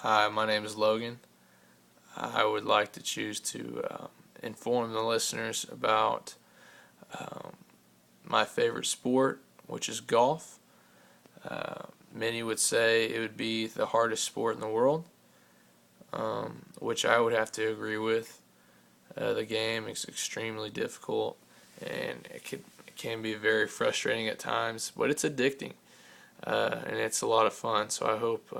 Hi, my name is Logan. I would like to choose to inform the listeners about um, my favorite sport, which is golf. Many would say it would be the hardest sport in the world, which I would have to agree with. The game is extremely difficult, and it can be very frustrating at times, but it's addicting, and it's a lot of fun. So I hope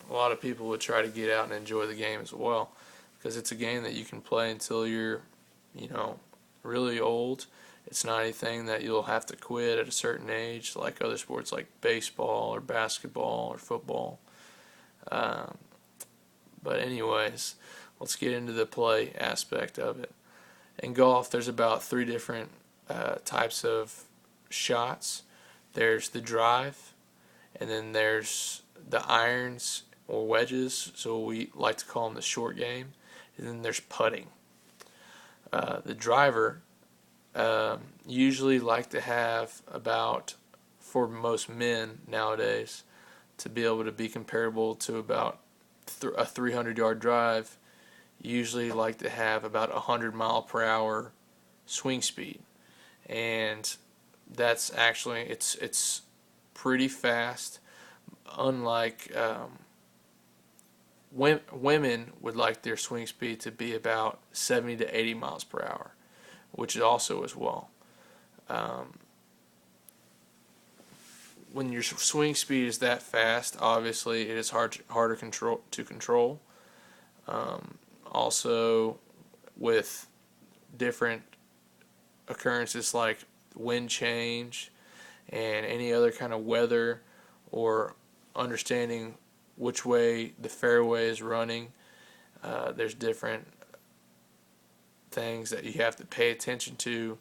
a lot of people would try to get out and enjoy the game as well, because it's a game that you can play until you're, you know, really old. It's not anything that you'll have to quit at a certain age, like other sports like baseball or basketball or football. Um, but anyways, let's get into the play aspect of it. In golf, there's about three different types of shots. There's the drive, and then there's the irons or wedges, so we like to call them the short game, and then there's putting. The driver usually like to have about, for most men nowadays, to be able to be comparable to about a 300-yard drive, usually like to have about 100 mile per hour swing speed, and that's actually it's pretty fast. Unlike women would like their swing speed to be about 70 to 80 miles per hour, which is also as well. Um, when your swing speed is that fast, obviously it is harder to control. Also, with different occurrences like wind change and any other kind of weather, or understanding which way the fairway is running, there's different things that you have to pay attention to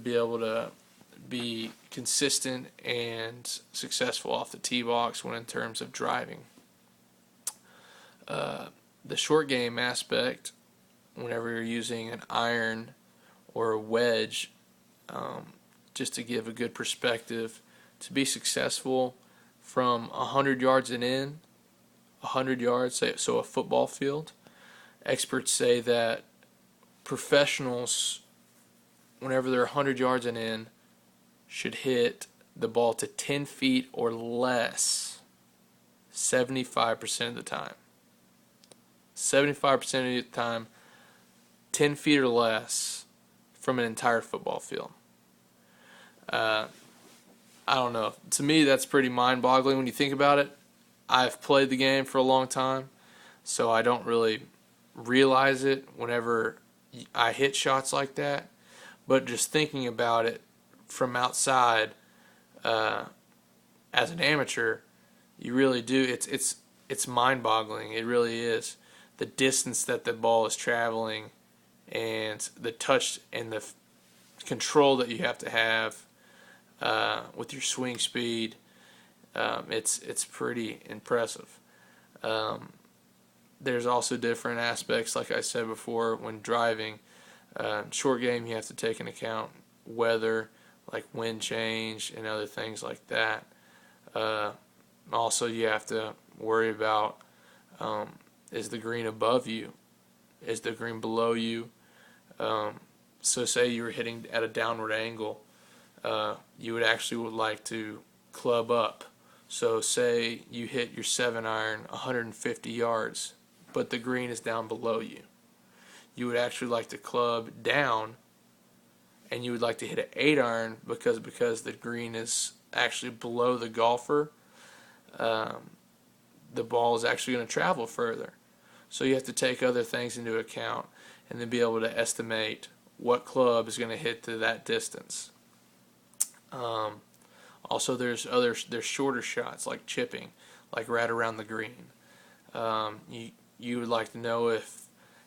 be able to be consistent and successful off the tee box when in terms of driving. The short game aspect, whenever you're using an iron or a wedge, just to give a good perspective, to be successful from 100 yards and in, 100 yards, so a football field, experts say that professionals, whenever they're 100 yards and in, should hit the ball to 10 feet or less 75% of the time. 75% of the time, 10 feet or less from an entire football field. I don't know. To me, that's pretty mind-boggling when you think about it. I've played the game for a long time, so I don't really realize it whenever I hit shots like that. But just thinking about it from outside, as an amateur, you really do. It's mind-boggling. It really is. The distance that the ball is traveling, and the touch and the control that you have to have with your swing speed. It's pretty impressive. There's also different aspects, like I said before, when driving. Short game, you have to take into account weather, like wind change and other things like that. Also, you have to worry about, is the green above you? Is the green below you? So say you were hitting at a downward angle, you would like to club up. So say you hit your 7-iron 150 yards, but the green is down below you. You would actually like to club down, and you would like to hit an 8-iron because the green is actually below the golfer. The ball is actually going to travel further. So you have to take other things into account and then be able to estimate what club is going to hit to that distance. Also, there's shorter shots like chipping, like right around the green. You would like to know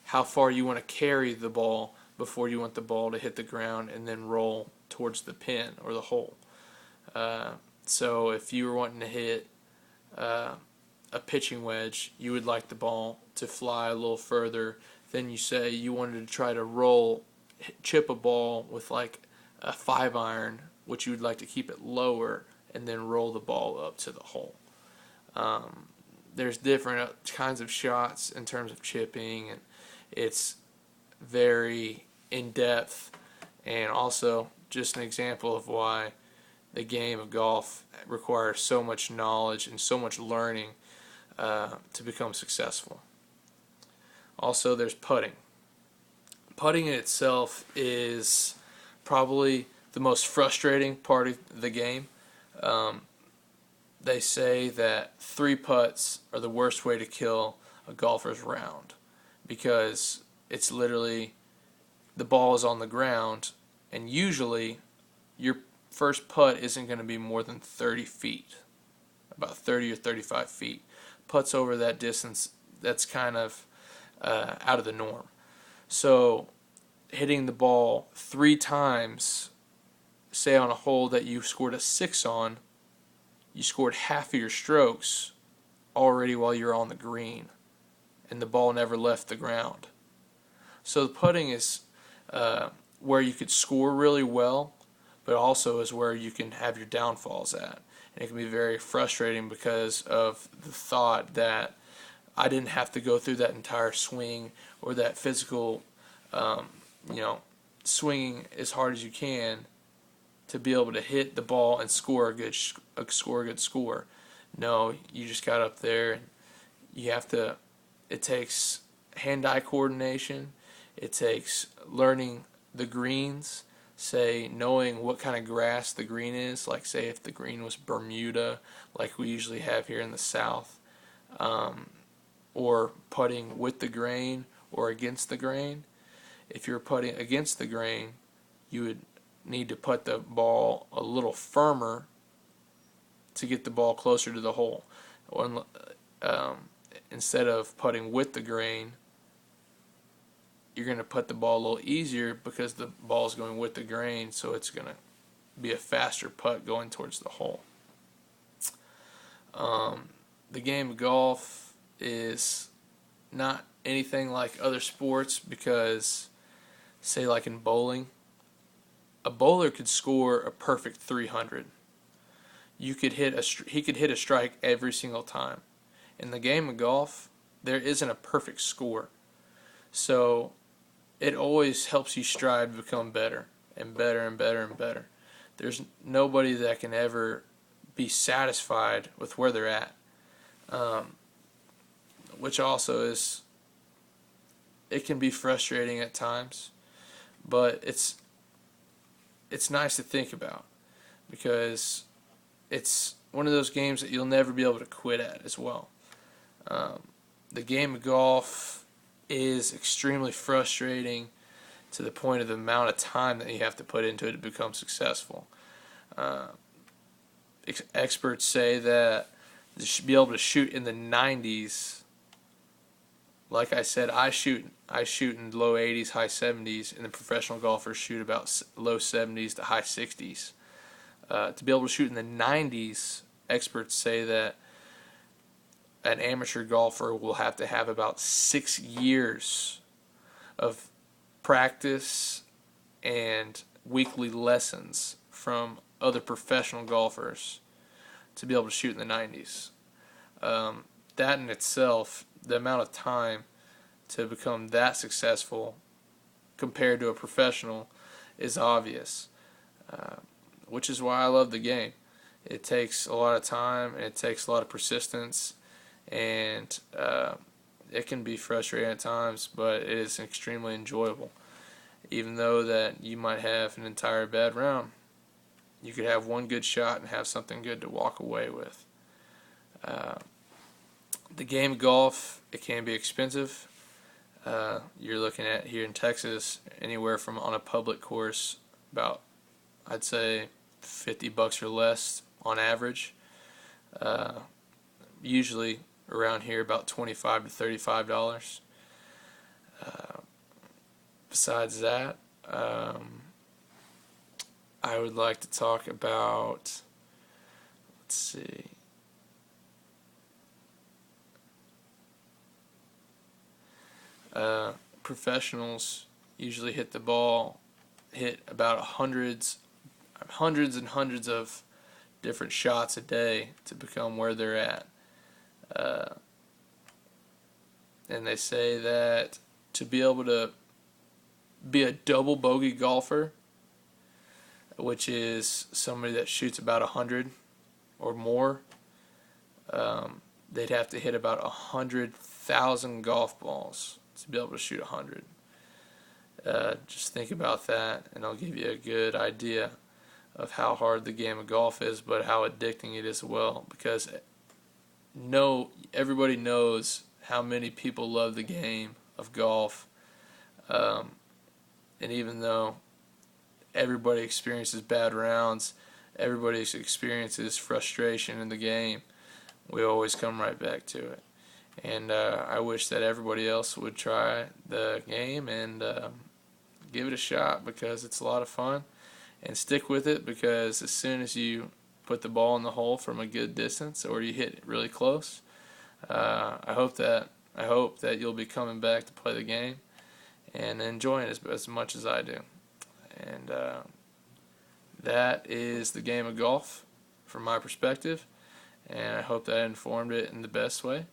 how far you want to carry the ball before you want the ball to hit the ground and then roll towards the pin or the hole. So if you were wanting to hit a pitching wedge, you would like the ball to fly a little further than you say you wanted to try to chip a ball with like a 5-iron, which you would like to keep it lower and then roll the ball up to the hole. there's different kinds of shots in terms of chipping, and it's very in depth, and also just an example of why the game of golf requires so much knowledge and so much learning to become successful. Also, there's putting. Putting in itself is probably the most frustrating part of the game. They say that 3 putts are the worst way to kill a golfer's round, because it's literally the ball is on the ground, and usually your first putt isn't going to be more than 30 feet, about 30 or 35 feet. Putts over that distance, that's kind of out of the norm. So hitting the ball 3 times, say on a hole that you scored a 6 on, you scored half of your strokes already while you were on the green, and the ball never left the ground. So the putting is where you could score really well, but also is where you can have your downfalls at. And it can be very frustrating because of the thought that I didn't have to go through that entire swing, or that physical, swinging as hard as you can to be able to hit the ball and score a good score. No, you just got up there, and you have to. It takes hand-eye coordination. It takes learning the greens. Say, knowing what kind of grass the green is. Like, say if the green was Bermuda, like we usually have here in the South, or putting with the grain or against the grain. If you're putting against the grain, you would need to put the ball a little firmer to get the ball closer to the hole. Instead of putting with the grain, you're going to put the ball a little easier because the ball is going with the grain, so it's going to be a faster putt going towards the hole. The game of golf is not anything like other sports because, say like in bowling, a bowler could score a perfect 300. He could hit a strike every single time. In the game of golf, there isn't a perfect score. So it always helps you strive to become better and better and better and better. There's nobody that can ever be satisfied with where they're at, which also is, it can be frustrating at times, but it's nice to think about, because it's one of those games that you'll never be able to quit at as well. The game of golf is extremely frustrating to the point of the amount of time that you have to put into it to become successful. Experts say that you should be able to shoot in the 90s. Like I said, I shoot in low 80s, high 70s, and the professional golfers shoot about low 70s to high 60s. To be able to shoot in the 90s, experts say that an amateur golfer will have to have about 6 years of practice and weekly lessons from other professional golfers to be able to shoot in the 90s. That in itself, the amount of time to become that successful compared to a professional is obvious, which is why I love the game. It takes a lot of time, and it takes a lot of persistence, and it can be frustrating at times, but it is extremely enjoyable. Even though that you might have an entire bad round, you could have one good shot and have something good to walk away with. The game of golf, it can be expensive. You're looking at, here in Texas, anywhere from, on a public course, about, I'd say, $50 or less on average. Usually around here about $25 to $35. Besides that, I would like to talk about, let's see, professionals usually hit about hundreds and hundreds of different shots a day to become where they're at. and they say that to be able to be a double bogey golfer, which is somebody that shoots about 100 or more, they'd have to hit about 100,000 golf balls to be able to shoot 100. Just think about that, and I'll give you a good idea of how hard the game of golf is, but how addicting it is as well. Because everybody knows how many people love the game of golf, and even though everybody experiences bad rounds, everybody experiences frustration in the game, we always come right back to it. And I wish that everybody else would try the game and give it a shot, because it's a lot of fun. And stick with it, because as soon as you put the ball in the hole from a good distance, or you hit it really close, I hope that you'll be coming back to play the game and enjoying it as much as I do. And that is the game of golf from my perspective, and I hope that I informed it in the best way.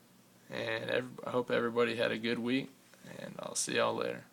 And I hope everybody had a good week, and I'll see y'all later.